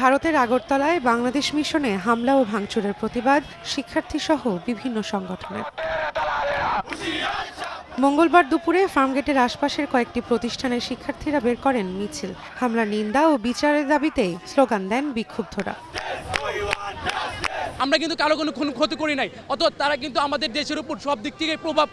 ভারতের আগরতলায় বাংলাদেশ মিশনে হামলা ও ভাঙচুরের প্রতিবাদ শিক্ষার্থীসহ বিভিন্ন সংগঠনের। মঙ্গলবার দুপুরে ফার্মগেটের আশপাশের কয়েকটি প্রতিষ্ঠানের শিক্ষার্থীরা বের করেন মিছিল। হামলার নিন্দা ও বিচারের দাবিতে স্লোগান দেন বিক্ষুব্ধরা। আমরা কিন্তু কারো কোনো ক্ষতি করি নাই, অথচ তারা কিন্তু আমাদের দেশের উপর সব দিক থেকে প্রভাব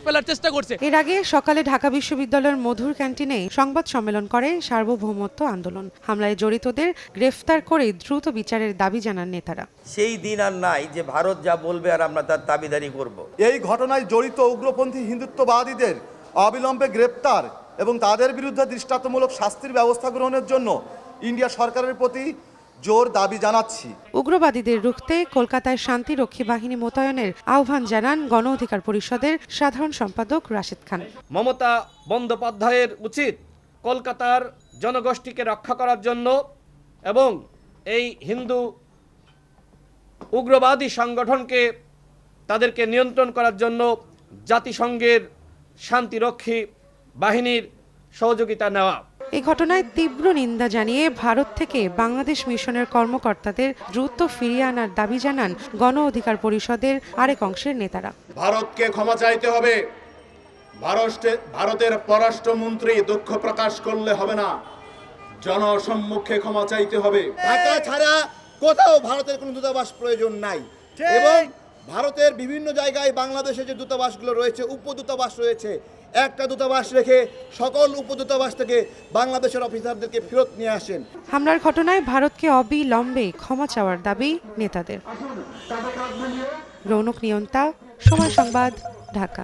ফেলার চেষ্টা করছে। এর আগে সকালে ঢাকা বিশ্ববিদ্যালয়ের মধুর ক্যান্টিনে সংবাদ সম্মেলন করে সার্বভৌমত্ব আন্দোলন। হামলায় জড়িতদের গ্রেফতার করে দ্রুত বিচারের দাবি জানান নেতারা। সেই দিন আর নাই যে ভারত যা বলবে আর আমরা তার দাবিদারি করব। এই ঘটনায় জড়িত উগ্রপন্থী হিন্দুত্ববাদীদের অবিলম্বে গ্রেপ্তার এবং তাদের বিরুদ্ধে দৃষ্টান্তমূলক শাস্তির ব্যবস্থা গ্রহণের জন্য ইন্ডিয়া সরকারের প্রতি জোর দাবি জানাচ্ছি। উগ্রবাদীদের রুখতে কলকাতায় শান্তিরক্ষী বাহিনী মোতায়েনের আহ্বান জানান গণ অধিকার পরিষদের সাধারণ সম্পাদক রাশেদ খান। মমতা বন্দ্যোপাধ্যায়ের উচিত কলকাতার জনগোষ্ঠীকে রক্ষা করার জন্য এবং এই হিন্দু উগ্রবাদী সংগঠনকে তাদেরকে নিয়ন্ত্রণ করার জন্য জাতিসংঘের শান্তিরক্ষী বাহিনীর সহযোগিতা নেওয়া। এই ঘটনায় তীব্র নিন্দা জানিয়ে ভারত থেকে বাংলাদেশ মিশনের কর্মকর্তাদের দ্রুত ফিরিয়ে আনার দাবি জানান গণ অধিকার পরিষদের আরেক অংশের নেতারা। ভারতকে ক্ষমা চাইতে হবে। ভারতের পররাষ্ট্রমন্ত্রী দুঃখ প্রকাশ করলে হবে না, জনসম্মুখে ক্ষমা চাইতে হবে। ঢাকা ছাড়া কোথাও ভারতের কোনো দূতাবাস প্রয়োজন নাই এবং ভারতের বিভিন্ন জায়গায় বাংলাদেশে যে দূতাবাসগুলো রয়েছে, উপদূতাবাস রয়েছে, একটা দূতাবাস রেখে সকল উপদূতাবাস থেকে বাংলাদেশের অফিসারদেরকে ফেরত নিয়ে আসেন। হামলার ঘটনায় ভারতকে অবিলম্বে ক্ষমা চাওয়ার দাবি নেতাদের। রৌনক নিয়ন্তা, সময় সংবাদ, ঢাকা।